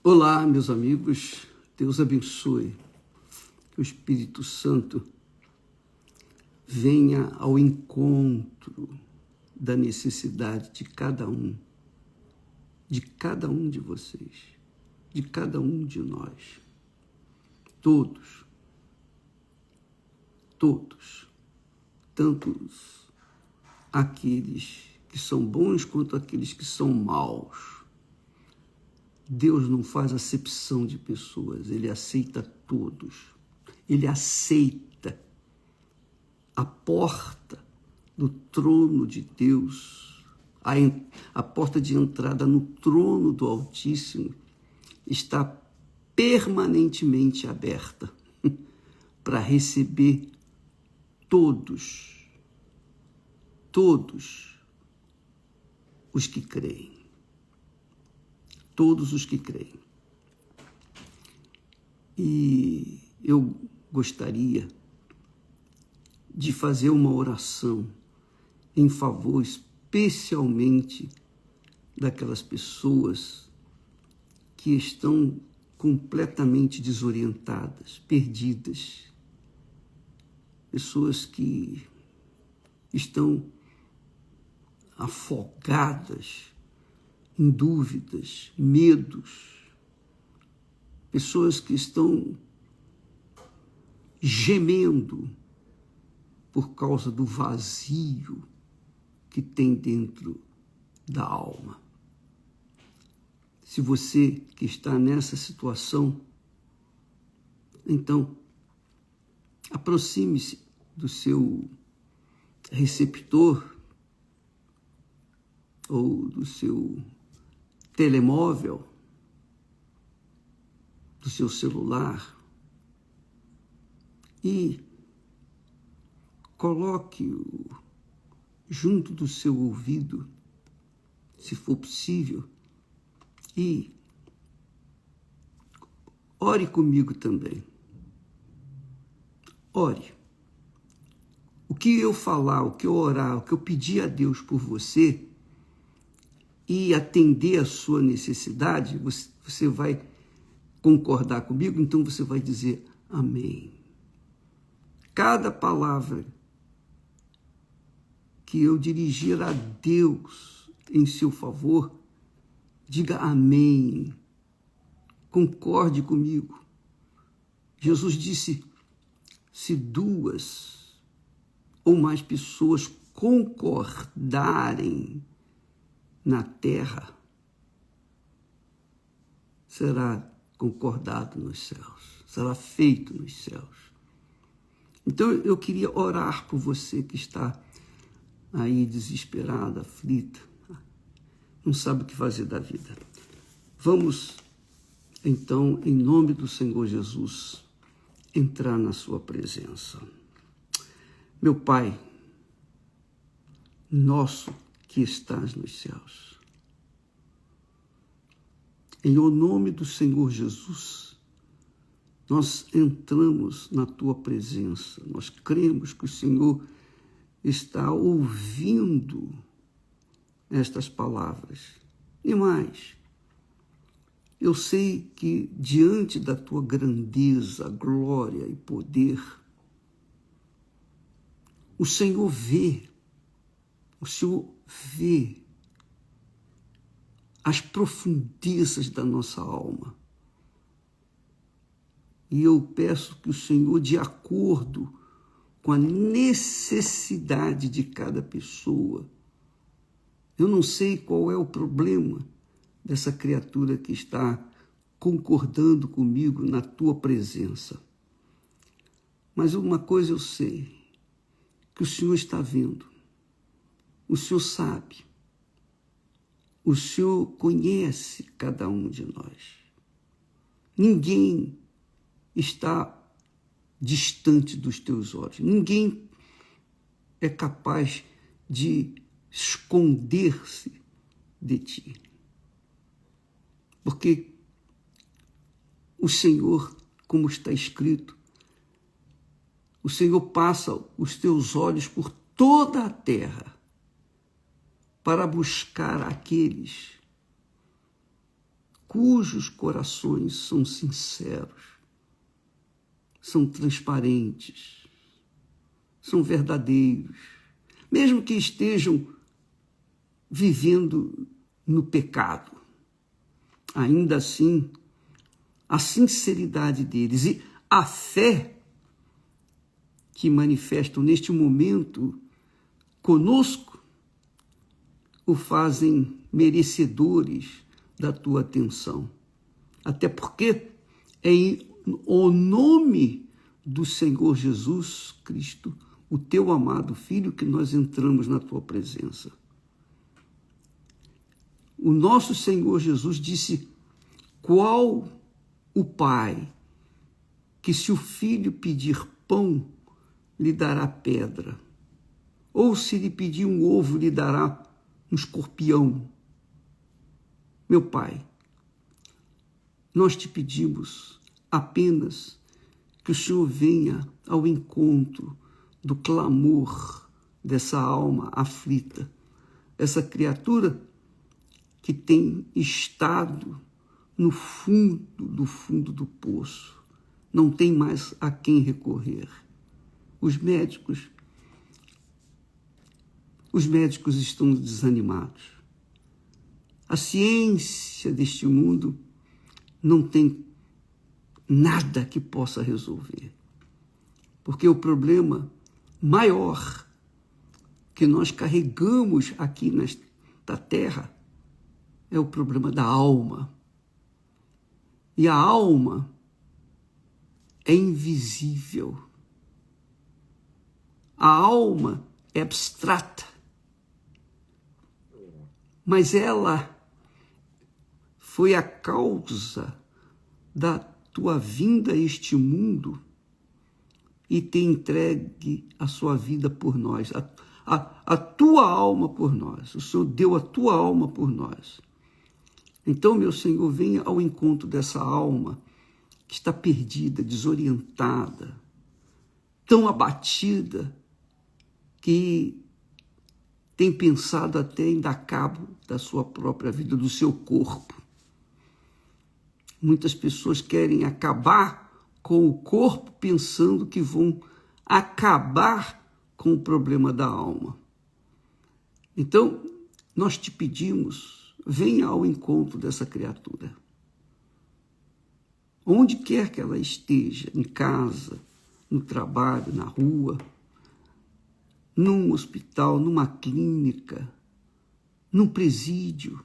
Olá, meus amigos, Deus abençoe, que o Espírito Santo venha ao encontro da necessidade de cada um de vocês, de cada um de nós, todos, tanto aqueles que são bons quanto aqueles que são maus. Deus não faz acepção de pessoas, Ele aceita todos. Ele aceita a porta do trono de Deus, a porta de entrada no trono do Altíssimo está permanentemente aberta para receber todos os que creem. Todos os que creem. E eu gostaria de fazer uma oração em favor especialmente daquelas pessoas que estão completamente desorientadas, perdidas, pessoas que estão afogadas em dúvidas, medos, pessoas que estão gemendo por causa do vazio que tem dentro da alma. Se você que está nessa situação, então aproxime-se do seu receptor ou do seu telemóvel, do seu celular e coloque-o junto do seu ouvido, se for possível, e ore comigo também. Ore. O que eu falar, o que eu orar, o que eu pedir a Deus por você e atender a sua necessidade, você vai concordar comigo, então você vai dizer amém. Cada palavra que eu dirigir a Deus em seu favor, diga amém. Concorde comigo. Jesus disse, se duas ou mais pessoas concordarem na terra, será concordado nos céus, será feito nos céus. Então eu queria orar por você que está aí desesperada, aflita, não sabe o que fazer da vida. Vamos, então, em nome do Senhor Jesus, entrar na sua presença. Meu Pai, nosso que estás nos céus, em o nome do Senhor Jesus, nós entramos na tua presença, nós cremos que o Senhor está ouvindo estas palavras. E mais, eu sei que diante da tua grandeza, glória e poder, o Senhor vê as profundezas da nossa alma. E eu peço que o Senhor, de acordo com a necessidade de cada pessoa, eu não sei qual é o problema dessa criatura que está concordando comigo na tua presença. Mas uma coisa eu sei, que o Senhor está vendo, o Senhor sabe, o Senhor conhece cada um de nós. Ninguém está distante dos teus olhos. Ninguém é capaz de esconder-se de ti. Porque o Senhor, como está escrito, o Senhor passa os teus olhos por toda a terra para buscar aqueles cujos corações são sinceros, são transparentes, são verdadeiros, mesmo que estejam vivendo no pecado. Ainda assim, a sinceridade deles e a fé que manifestam neste momento conosco o fazem merecedores da tua atenção. Até porque é em o nome do Senhor Jesus Cristo, o teu amado Filho, que nós entramos na tua presença. O nosso Senhor Jesus disse: qual o pai que, se o filho pedir pão, lhe dará pedra? Ou se lhe pedir um ovo, lhe dará um escorpião? Meu Pai, nós te pedimos apenas que o Senhor venha ao encontro do clamor dessa alma aflita, essa criatura que tem estado no fundo do poço, não tem mais a quem recorrer. Os médicos estão desanimados. A ciência deste mundo não tem nada que possa resolver, porque o problema maior que nós carregamos aqui nesta terra é o problema da alma. E a alma é invisível. A alma é abstrata, mas ela foi a causa da tua vinda a este mundo e tem entregue a sua vida por nós, a tua alma por nós. O Senhor deu a tua alma por nós. Então, meu Senhor, venha ao encontro dessa alma que está perdida, desorientada, tão abatida, que tem pensado até em dar cabo da sua própria vida, do seu corpo. Muitas pessoas querem acabar com o corpo pensando que vão acabar com o problema da alma. Então, nós te pedimos, venha ao encontro dessa criatura. Onde quer que ela esteja, em casa, no trabalho, na rua, num hospital, numa clínica, num presídio.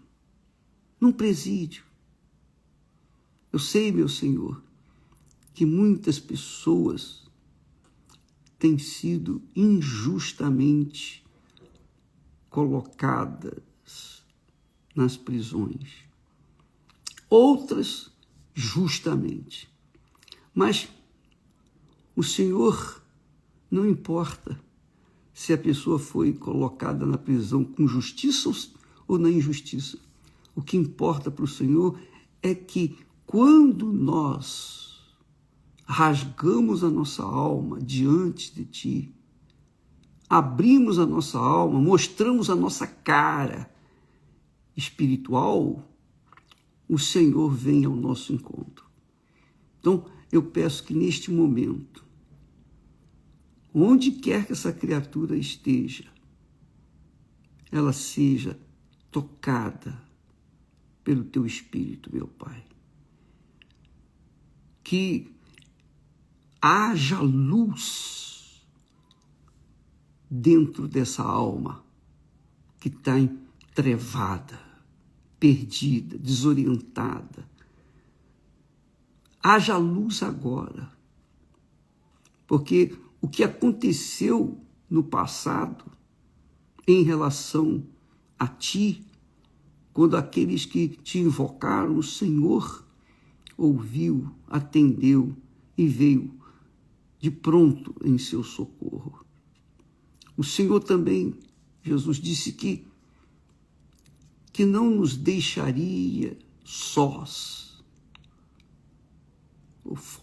Eu sei, meu Senhor, que muitas pessoas têm sido injustamente colocadas nas prisões. Outras, justamente. Mas o Senhor não importa se a pessoa foi colocada na prisão com justiça ou na injustiça. O que importa para o Senhor é que quando nós rasgamos a nossa alma diante de Ti, abrimos a nossa alma, mostramos a nossa cara espiritual, o Senhor vem ao nosso encontro. Então, eu peço que neste momento, onde quer que essa criatura esteja, ela seja tocada pelo Teu Espírito, meu Pai. Que haja luz dentro dessa alma que está entrevada, perdida, desorientada. Haja luz agora, porque o que aconteceu no passado em relação a Ti, quando aqueles que Te invocaram, o Senhor ouviu, atendeu e veio de pronto em seu socorro. O Senhor também, Jesus disse que não nos deixaria sós,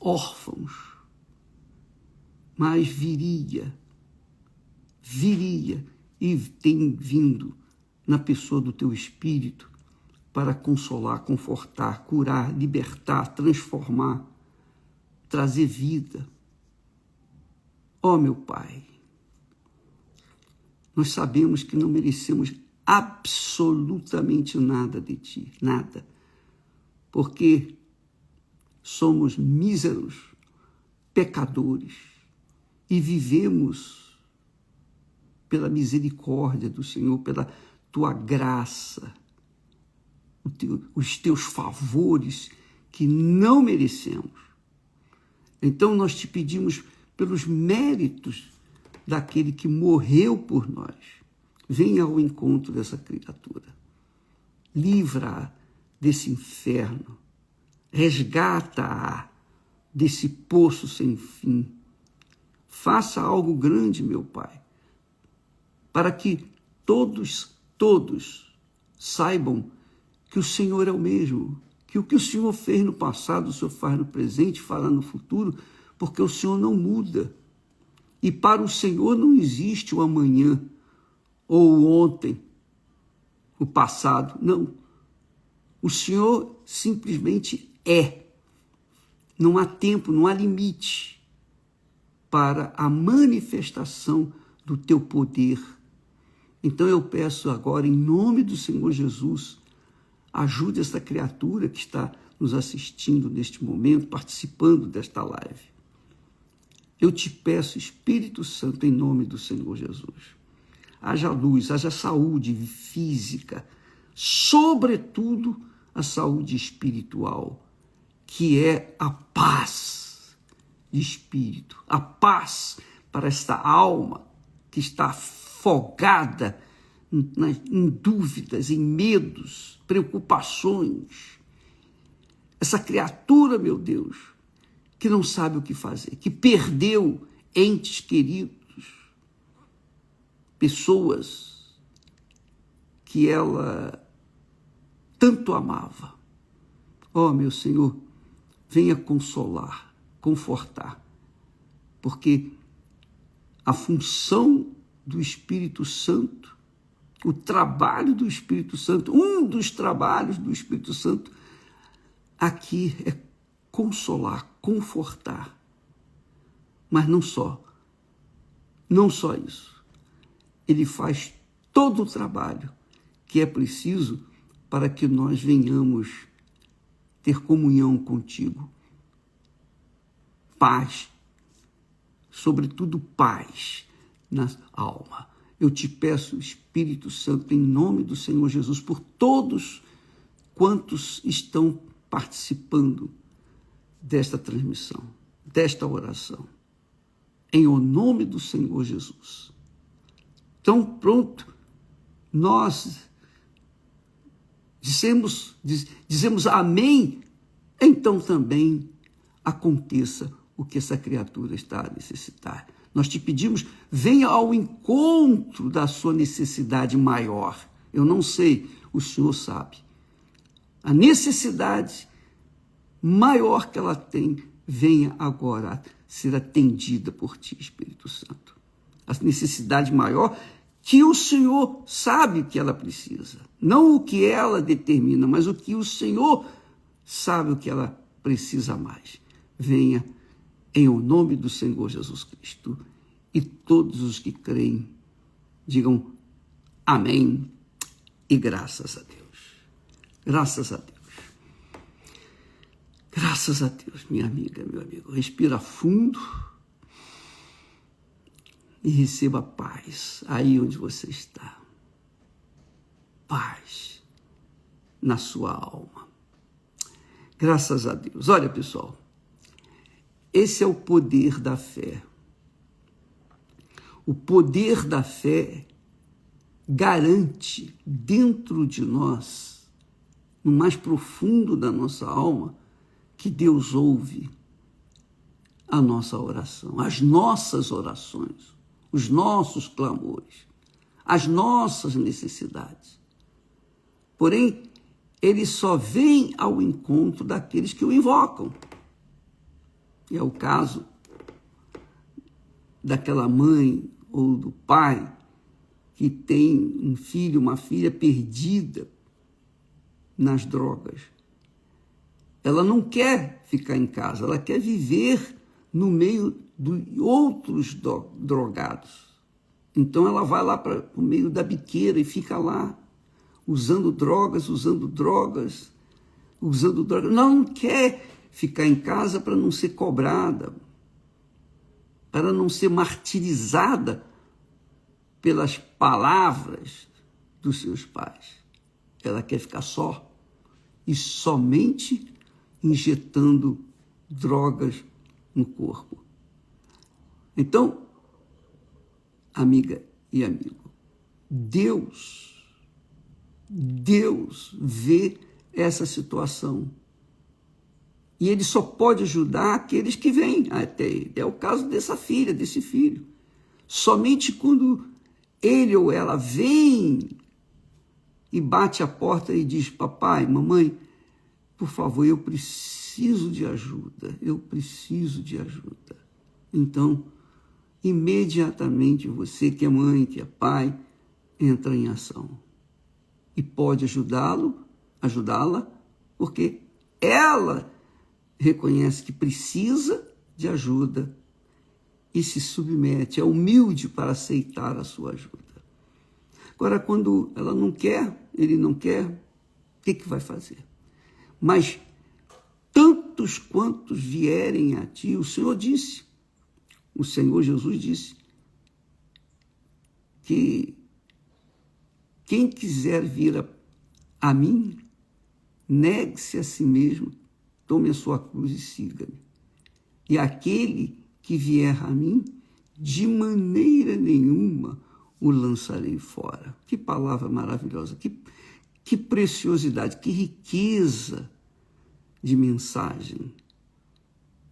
órfãos, mas viria e tem vindo na pessoa do Teu Espírito para consolar, confortar, curar, libertar, transformar, trazer vida. Ó meu Pai, nós sabemos que não merecemos absolutamente nada de Ti, nada, porque somos míseros, pecadores e vivemos pela misericórdia do Senhor, pela Tua graça, os Teus favores que não merecemos. Então nós te pedimos pelos méritos daquele que morreu por nós. Venha ao encontro dessa criatura. Livra-a desse inferno. Resgata-a desse poço sem fim. Faça algo grande, meu Pai, para que todos saibam que o Senhor é o mesmo, que o Senhor fez no passado, o Senhor faz no presente, fará no futuro, porque o Senhor não muda. E para o Senhor não existe o amanhã, ou o ontem, o passado, não. O Senhor simplesmente é. Não há tempo, não há limite para a manifestação do teu poder. Então eu peço agora, em nome do Senhor Jesus, ajude essa criatura que está nos assistindo neste momento, participando desta live. Eu te peço, Espírito Santo, em nome do Senhor Jesus, haja luz, haja saúde física, sobretudo a saúde espiritual, que é a paz de espírito, a paz para esta alma que está afogada em dúvidas, em medos, preocupações. Essa criatura, meu Deus, que não sabe o que fazer, que perdeu entes queridos, pessoas que ela tanto amava. Ó, meu Senhor, venha consolar, confortar, porque a função do Espírito Santo, o trabalho do Espírito Santo, um dos trabalhos do Espírito Santo aqui é consolar, confortar. Mas não só isso. Ele faz todo o trabalho que é preciso para que nós venhamos ter comunhão contigo. Paz, sobretudo paz na alma. Eu te peço, Espírito Santo, em nome do Senhor Jesus, por todos quantos estão participando desta transmissão, desta oração, em o nome do Senhor Jesus. Então, pronto, nós dizemos amém, então também aconteça o que essa criatura está a necessitar. Nós te pedimos, venha ao encontro da sua necessidade maior. Eu não sei, o Senhor sabe. A necessidade maior que ela tem, venha agora ser atendida por ti, Espírito Santo. A necessidade maior que o Senhor sabe que ela precisa. Não o que ela determina, mas o que o Senhor sabe o que ela precisa mais. Venha em o nome do Senhor Jesus Cristo. E todos os que creem, digam amém e graças a Deus. Graças a Deus. Graças a Deus, minha amiga, meu amigo. Respira fundo e receba paz aí onde você está. Paz na sua alma. Graças a Deus. Olha, pessoal, esse é o poder da fé. O poder da fé garante dentro de nós, no mais profundo da nossa alma, que Deus ouve a nossa oração, as nossas orações, os nossos clamores, as nossas necessidades. Porém, ele só vem ao encontro daqueles que o invocam. E é o caso daquela mãe ou do pai que tem um filho, uma filha perdida nas drogas. Ela não quer ficar em casa, ela quer viver no meio de outros drogados. Então ela vai lá para o meio da biqueira e fica lá, usando drogas. Não quer ficar em casa para não ser cobrada, para não ser martirizada pelas palavras dos seus pais. Ela quer ficar só e somente injetando drogas no corpo. Então, amiga e amigo, Deus vê essa situação. E Ele só pode ajudar aqueles que vêm até Ele. É o caso dessa filha, desse filho. Somente quando ele ou ela vem e bate a porta e diz: papai, mamãe, por favor, eu preciso de ajuda. Então, imediatamente você que é mãe, que é pai, entra em ação. E pode ajudá-la, porque ela reconhece que precisa de ajuda e se submete, é humilde para aceitar a sua ajuda. Agora, quando ela não quer, ele não quer, o que vai fazer? Mas tantos quantos vierem a ti, o Senhor Jesus disse, que quem quiser vir a mim, negue-se a si mesmo, tome a sua cruz e siga-me. E aquele que vier a mim, de maneira nenhuma o lançarei fora. Que palavra maravilhosa, que preciosidade, que riqueza de mensagem,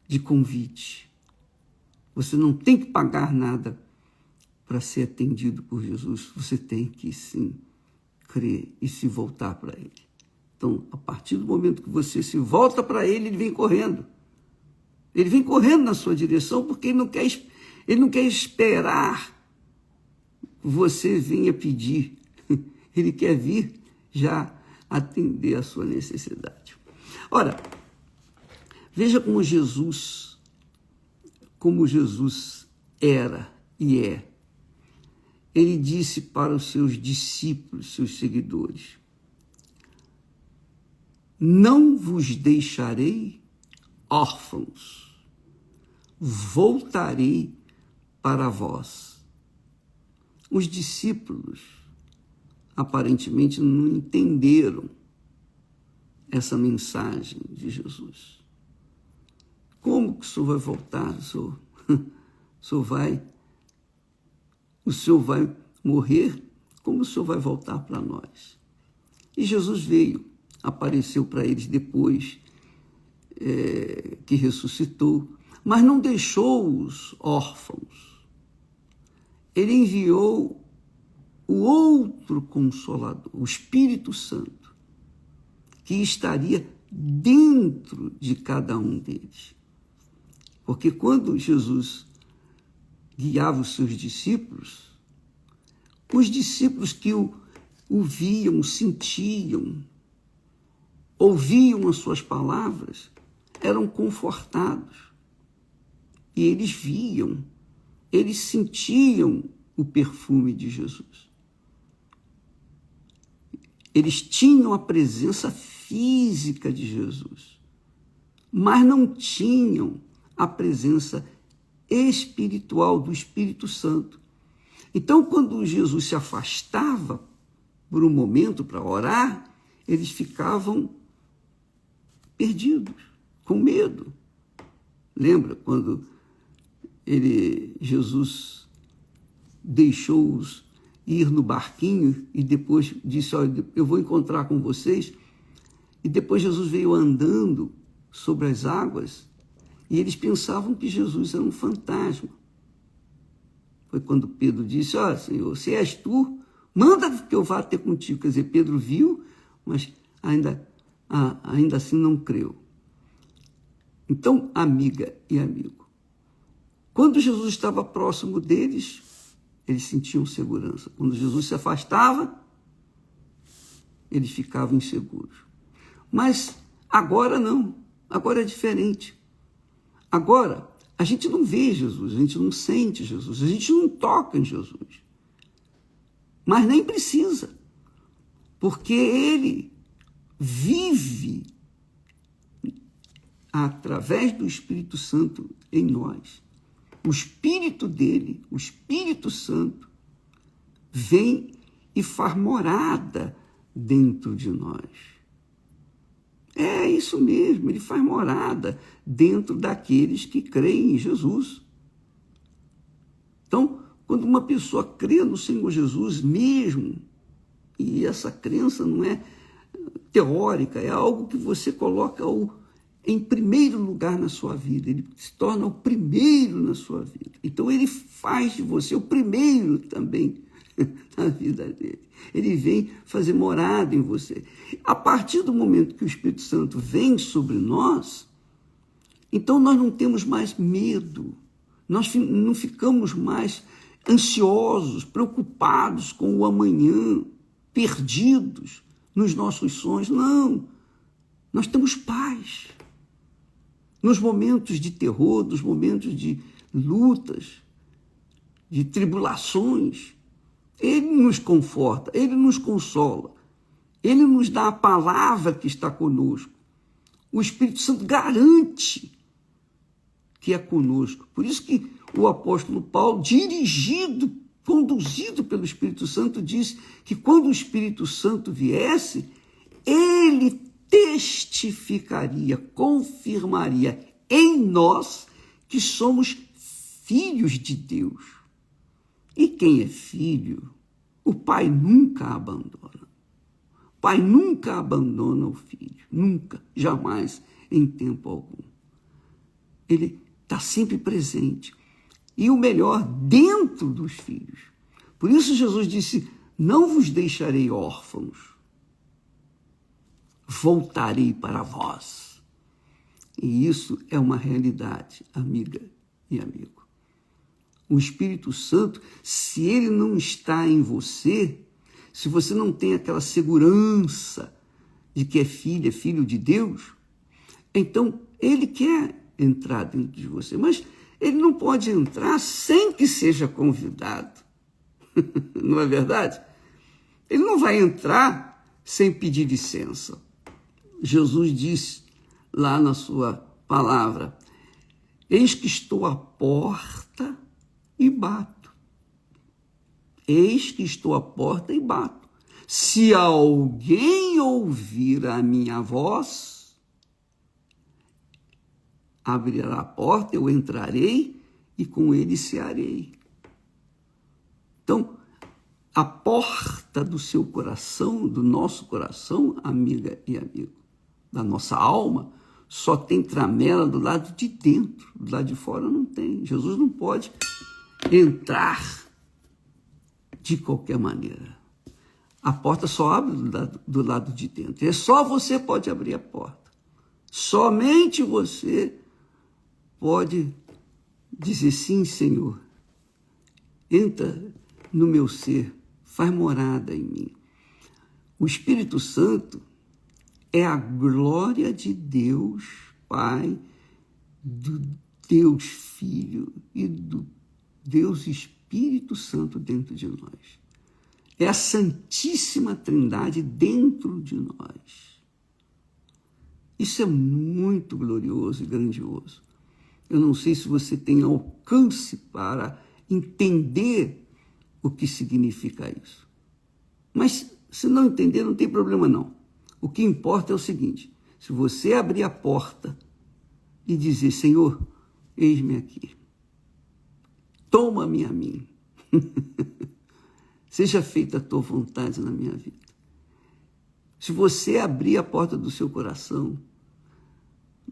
de convite. Você não tem que pagar nada para ser atendido por Jesus, você tem que sim crer e se voltar para Ele. Então, a partir do momento que você se volta para Ele, Ele vem correndo. Ele vem correndo na sua direção porque Ele não quer esperar que você venha pedir. Ele quer vir já atender a sua necessidade. Ora, veja como Jesus era e é. Ele disse para os seus discípulos, seus seguidores: não vos deixarei órfãos, voltarei para vós. Os discípulos aparentemente não entenderam essa mensagem de Jesus. Como que o Senhor vai voltar? O Senhor vai morrer? Como o Senhor vai voltar para nós? E Jesus veio, apareceu para eles depois que ressuscitou, mas não deixou-os órfãos. Ele enviou o outro Consolador, o Espírito Santo, que estaria dentro de cada um deles. Porque quando Jesus guiava os seus discípulos, os discípulos que o viam, sentiam, ouviam as suas palavras, eram confortados. E eles viam, eles sentiam o perfume de Jesus. Eles tinham a presença física de Jesus, mas não tinham a presença espiritual do Espírito Santo. Então, quando Jesus se afastava por um momento para orar, eles ficavam perdidos, com medo. Lembra quando Jesus deixou-os ir no barquinho e depois disse: olha, eu vou encontrar com vocês. E depois Jesus veio andando sobre as águas e eles pensavam que Jesus era um fantasma. Foi quando Pedro disse: ó, Senhor, se és tu, manda que eu vá ter contigo. Quer dizer, Pedro viu, mas ainda assim não creu. Então, amiga e amigo, quando Jesus estava próximo deles, eles sentiam segurança. Quando Jesus se afastava, eles ficavam inseguros. Mas agora não, agora é diferente. Agora, a gente não vê Jesus, a gente não sente Jesus, a gente não toca em Jesus. Mas nem precisa, porque ele vive através do Espírito Santo em nós. O Espírito dele, o Espírito Santo, vem e faz morada dentro de nós. É isso mesmo, ele faz morada dentro daqueles que creem em Jesus. Então, quando uma pessoa crê no Senhor Jesus mesmo, e essa crença não é teórica, é algo que você coloca em primeiro lugar na sua vida, ele se torna o primeiro na sua vida. Então, ele faz de você o primeiro também na vida dele. Ele vem fazer morada em você. A partir do momento que o Espírito Santo vem sobre nós, então nós não temos mais medo, nós não ficamos mais ansiosos, preocupados com o amanhã, perdidos nos nossos sonhos. Não, nós temos paz. Nos momentos de terror, nos momentos de lutas, de tribulações, ele nos conforta, ele nos consola, ele nos dá a palavra que está conosco. O Espírito Santo garante que é conosco. Por isso que o apóstolo Paulo, conduzido pelo Espírito Santo, disse que quando o Espírito Santo viesse, ele testificaria, confirmaria em nós que somos filhos de Deus. E quem é filho, o pai nunca abandona. O pai nunca abandona o filho, nunca, jamais, em tempo algum. Ele está sempre presente. E o melhor, dentro dos filhos. Por isso Jesus disse, não vos deixarei órfãos, voltarei para vós. E isso é uma realidade, amiga e amigo. O Espírito Santo, se ele não está em você, se você não tem aquela segurança de que é filho de Deus, então ele quer entrar dentro de você, mas ele não pode entrar sem que seja convidado. Não é verdade? Ele não vai entrar sem pedir licença. Jesus disse lá na sua palavra, eis que estou à porta e bato. Eis que estou à porta e bato. Se alguém ouvir a minha voz, abrirá a porta, eu entrarei e com ele cearei. Então, a porta do seu coração, do nosso coração, amiga e amigo, da nossa alma, só tem tramela do lado de dentro, do lado de fora não tem. Jesus não pode entrar de qualquer maneira. A porta só abre do lado de dentro. E só você pode abrir a porta. Somente você pode dizer, sim, Senhor, entra no meu ser, faz morada em mim. O Espírito Santo é a glória de Deus, Pai, do Deus Filho e do Deus Espírito Santo dentro de nós. É a Santíssima Trindade dentro de nós. Isso é muito glorioso e grandioso. Eu não sei se você tem alcance para entender o que significa isso. Mas se não entender, não tem problema não. O que importa é o seguinte, se você abrir a porta e dizer, Senhor, eis-me aqui, toma-me a mim, seja feita a tua vontade na minha vida. Se você abrir a porta do seu coração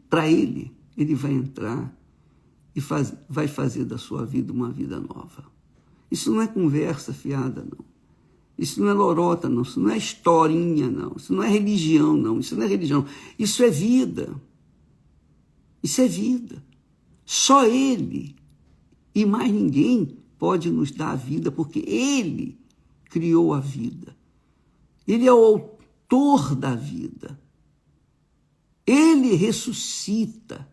para ele, ele vai entrar e vai fazer da sua vida uma vida nova. Isso não é conversa fiada, não. Isso não é lorota, não. Isso não é historinha, não. Isso não é religião, não. Isso não é religião. Isso é vida. Isso é vida. Só ele e mais ninguém pode nos dar a vida, porque ele criou a vida. Ele é o autor da vida. Ele ressuscita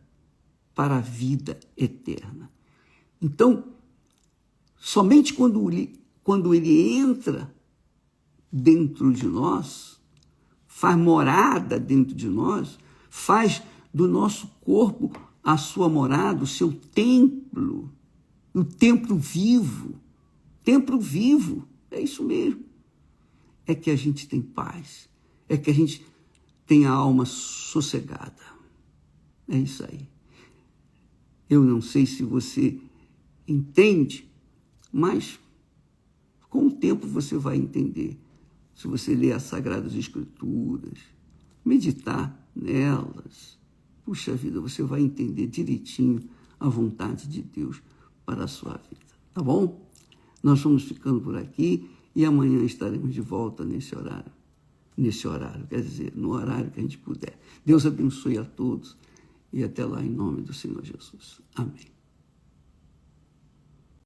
para a vida eterna. Então, somente quando ele entra dentro de nós, faz morada dentro de nós, faz do nosso corpo a sua morada, o seu templo, o templo vivo. Templo vivo, é isso mesmo. É que a gente tem paz, é que a gente tem a alma sossegada. É isso aí. Eu não sei se você entende, mas com o tempo você vai entender. Se você ler as Sagradas Escrituras, meditar nelas, puxa vida, você vai entender direitinho a vontade de Deus para a sua vida. Tá bom? Nós vamos ficando por aqui e amanhã estaremos de volta nesse horário, quer dizer, no horário que a gente puder. Deus abençoe a todos e até lá em nome do Senhor Jesus. Amém.